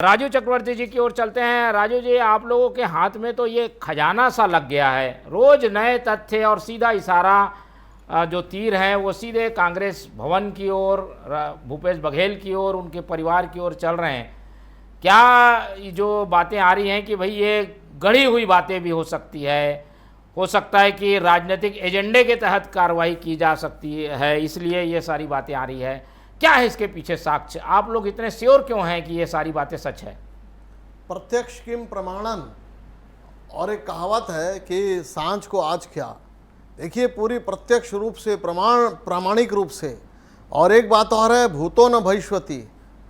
राजू चक्रवर्ती जी की ओर चलते हैं। राजू जी, आप लोगों के हाथ में तो ये खजाना सा लग गया है, रोज नए तथ्य और सीधा इशारा जो तीर है वो सीधे कांग्रेस भवन की ओर, भूपेश बघेल की ओर, उनके परिवार की ओर चल रहे हैं। क्या जो बातें आ रही हैं कि भाई ये गढ़ी हुई बातें भी हो सकती है, हो सकता है कि राजनीतिक एजेंडे के तहत कार्रवाई की जा सकती है, इसलिए ये सारी बातें आ रही है, क्या है इसके पीछे साक्ष्य? आप लोग इतने श्योर क्यों हैं कि ये सारी बातें सच है? प्रत्यक्ष किम प्रमाणन, और एक कहावत है कि सांझ को आज क्या। देखिए, पूरी प्रत्यक्ष रूप से प्रामाणिक रूप से। और एक बात और है, भूतो न भविष्यति।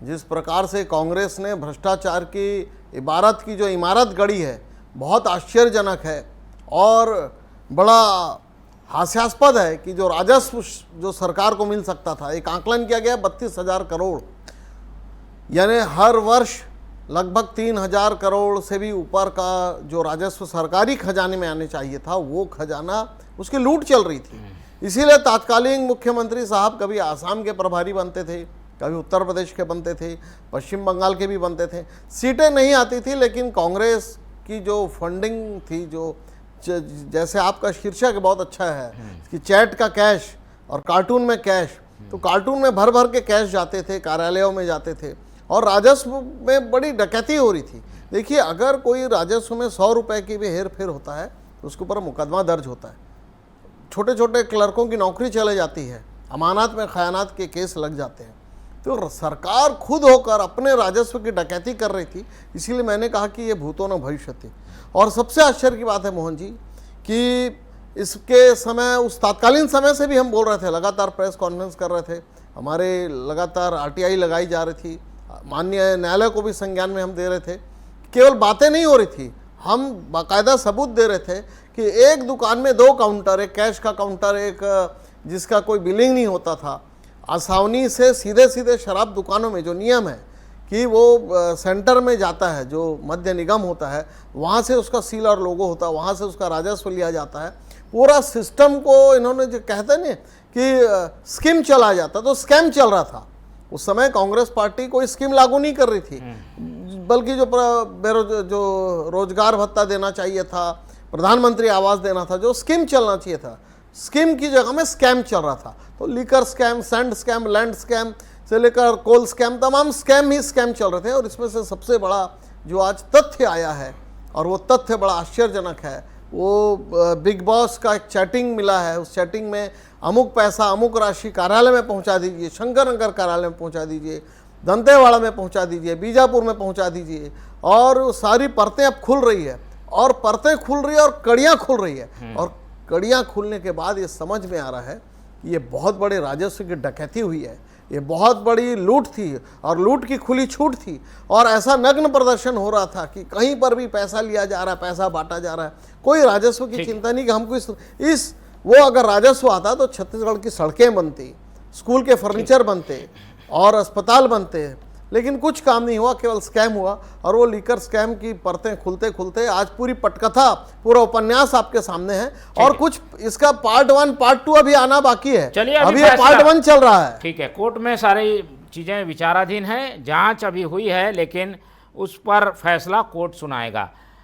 जिस प्रकार से कांग्रेस ने भ्रष्टाचार की इबारत की जो इमारत गढ़ी है, बहुत आश्चर्यजनक है और बड़ा हास्यास्पद है कि जो राजस्व जो सरकार को मिल सकता था, एक आंकलन किया गया 32,000 करोड़, यानी हर वर्ष लगभग 3,000 करोड़ से भी ऊपर का जो राजस्व सरकारी खजाने में आने चाहिए था, वो खजाना उसकी लूट चल रही थी। इसीलिए तात्कालीन मुख्यमंत्री साहब कभी आसाम के प्रभारी बनते थे, कभी उत्तर प्रदेश के बनते थे, पश्चिम बंगाल के भी बनते थे। सीटें नहीं आती थी, लेकिन कांग्रेस की जो फंडिंग थी, जो जैसे आपका शीर्षक बहुत अच्छा है कि चैट का कैश और कार्टून में कैश, तो कार्टून में भर भर के कैश जाते थे, कार्यालयों में जाते थे और राजस्व में बड़ी डकैती हो रही थी। देखिए, अगर कोई राजस्व में 100 रुपए की भी हेर फेर होता है तो उसके ऊपर मुकदमा दर्ज होता है। छोटे छोटे क्लर्कों की नौकरी चले जाती है, अमानत में खयानात के केस लग जाते हैं। तो सरकार खुद होकर अपने राजस्व की डकैती कर रही थी। इसीलिए मैंने कहा कि ये भूतो न भविष्यति। और सबसे आश्चर्य की बात है मोहन जी कि इसके समय, उस तात्कालीन समय से भी हम बोल रहे थे, लगातार प्रेस कॉन्फ्रेंस कर रहे थे, हमारे लगातार आरटीआई लगाई जा रही थी, माननीय न्यायालय को भी संज्ञान में हम दे रहे थे। केवल बातें नहीं हो रही थी, हम बाकायदा सबूत दे रहे थे कि एक दुकान में 2 काउंटर, एक कैश का काउंटर, एक जिसका कोई बिलिंग नहीं होता था। आसानी से सीधे सीधे शराब दुकानों में जो नियम है कि वो सेंटर में जाता है, जो मद्य निगम होता है, वहाँ से उसका सील और लोगो होता है, वहाँ से उसका राजस्व लिया जाता है। पूरा सिस्टम को इन्होंने जो कहते हैं ना कि स्कीम चला जाता, तो स्कैम चल रहा था। उस समय कांग्रेस पार्टी कोई स्कीम लागू नहीं कर रही थी, बल्कि जो रोजगार भत्ता देना चाहिए था, प्रधानमंत्री आवास देना था, जो स्कीम चलना चाहिए था, स्कीम की जगह में स्कैम चल रहा था। तो liquor scam, sand scam, land scam से लेकर कोल स्कैम, तमाम स्कैम ही स्कैम चल रहे थे। और इसमें से सबसे बड़ा जो आज तथ्य आया है, और वो तथ्य बड़ा आश्चर्यजनक है, वो बिग बॉस का एक चैटिंग मिला है। उस चैटिंग में अमुक पैसा, अमुक राशि कार्यालय में पहुंचा दीजिए, शंकर नगर कार्यालय में पहुंचा दीजिए, दंतेवाड़ा में पहुंचा दीजिए, बीजापुर में पहुंचा दीजिए। और सारी परतें अब खुल रही है, और परतें खुल रही है और कड़ियाँ खुल रही है। और कड़ियाँ खुलने के बाद ये समझ में आ रहा है कि ये बहुत बड़े राजस्व की डकैती हुई है, ये बहुत बड़ी लूट थी, और लूट की खुली छूट थी। और ऐसा नग्न प्रदर्शन हो रहा था कि कहीं पर भी पैसा लिया जा रहा है, पैसा बांटा जा रहा है, कोई राजस्व की चिंता नहीं कि हमको वो अगर राजस्व आता तो छत्तीसगढ़ की सड़कें बनती, स्कूल के फर्नीचर बनते और अस्पताल बनते। लेकिन कुछ काम नहीं हुआ, केवल स्कैम हुआ। और वो लीकर स्कैम की परतें खुलते खुलते आज पूरी पटकथा, पूरा उपन्यास आपके सामने है। और कुछ इसका पार्ट 1 पार्ट 2 अभी आना बाकी है। चलिए, अभी ये पार्ट 1 चल रहा है। ठीक है, कोर्ट में सारी चीजें विचाराधीन है, जांच अभी हुई है, लेकिन उस पर फैसला कोर्ट सुनाएगा।